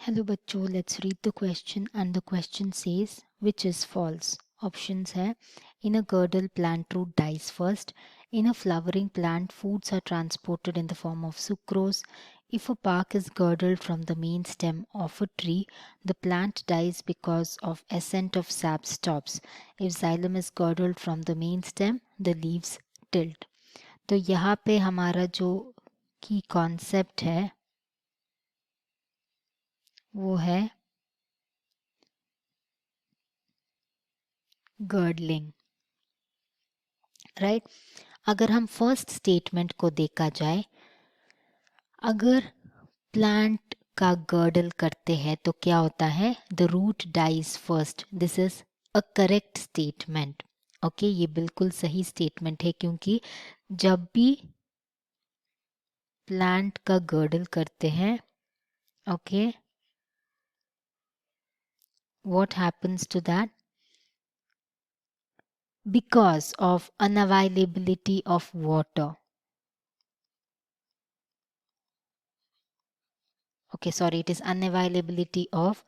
Hello बच्चों, let's read the question and the question says which is false. Options है in a girdle plant root dies first. In a flowering plant foods are transported in the form of sucrose. If a bark is girdled from the main stem of a tree, the plant dies because of ascent of sap stops. If xylem is girdled from the main stem, the leaves tilt. तो यहाँ पे हमारा जो की concept है वो है girdling, right. अगर हम फर्स्ट स्टेटमेंट को देखा जाए, अगर प्लांट का गर्डल करते हैं तो क्या होता है, the root dies first. This is a correct statement. Okay, ये बिल्कुल सही स्टेटमेंट है क्योंकि जब भी प्लांट का गर्डल करते हैं, okay, what happens to that, because of unavailability of water. Okay, sorry, it is unavailability of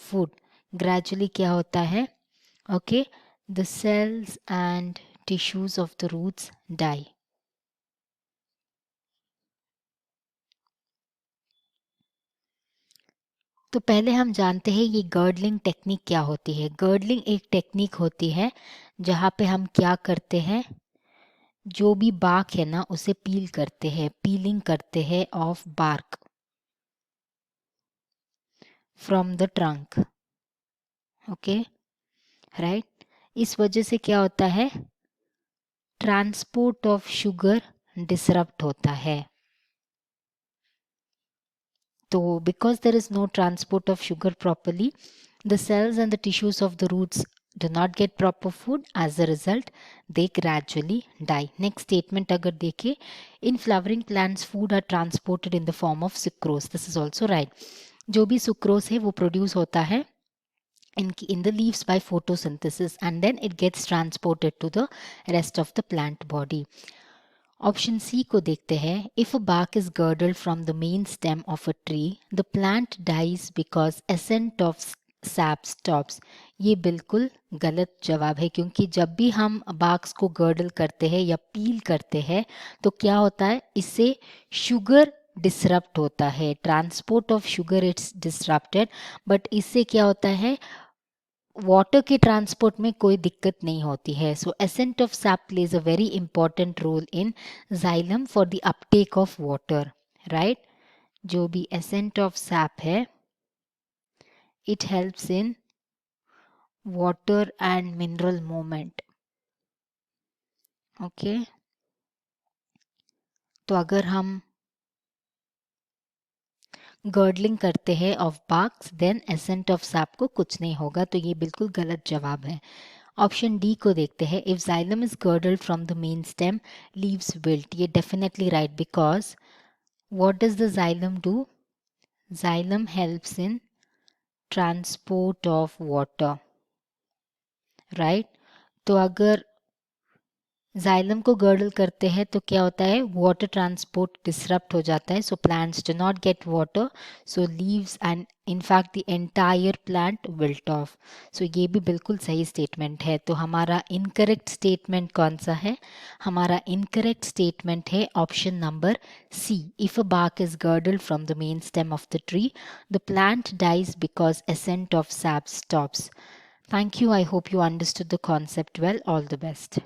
food. Gradually क्या होता है, okay, the cells and tissues of the roots die. तो पहले हम जानते हैं ये गर्डलिंग टेक्निक क्या होती है. गर्डलिंग एक टेक्निक होती है जहाँ पे हम क्या करते हैं, जो भी बार्क है ना उसे पील करते हैं, पीलिंग करते हैं off bark from the trunk. Okay, right. इस वजह से क्या होता है, ट्रांसपोर्ट ऑफ शुगर डिसरप्ट होता है. तो because there is no transport of sugar properly, the cells and the tissues of the roots do not get proper food. As a result, they gradually die. Next statement अगर देखें, in flowering plants food are transported in the form of sucrose. This is also right. जो भी sucrose है वो produce होता है in the leaves by photosynthesis, and then it gets transported to the rest of the plant body. Option C को देखते हैं. If a bark is girdled from the main stem of a tree, the plant dies because ascent of sap stops. ये बिल्कुल गलत जवाब है क्योंकि जब भी हम barks को girdle करते हैं या पील करते हैं तो क्या होता है, इससे शुगर डिसरप्ट होता है, transport of sugar it's disrupted. But इससे क्या होता है, वाटर के ट्रांसपोर्ट में कोई दिक्कत नहीं होती है. So ascent of sap plays a very important role in xylem for the uptake of water, right. जो भी एसेंट ऑफ सैप है, it helps in water and mineral movement. Okay, तो अगर हम गर्डलिंग करते हैं of barks, then ascent of sap को कुछ नहीं होगा. तो ये बिल्कुल गलत जवाब है. ऑप्शन डी को देखते हैं. If xylem is girdled from the main stem, leaves wilt. ये definitely right, because what does the xylem do? Xylem helps in transport of water, right. तो अगर जाइलम को गर्डल करते हैं तो क्या होता है, वाटर ट्रांसपोर्ट डिसरप्ट हो जाता है. So plants do not get water, so leaves and in fact the entire plant wilt off. So ये भी बिल्कुल सही स्टेटमेंट है. तो हमारा इनकरेक्ट स्टेटमेंट कौन सा है, हमारा इनकरेक्ट स्टेटमेंट है option number C. If a bark is girdled from the main stem of the tree, the plant dies because ascent of sap stops. Thank you. I hope you understood the concept well. All the best.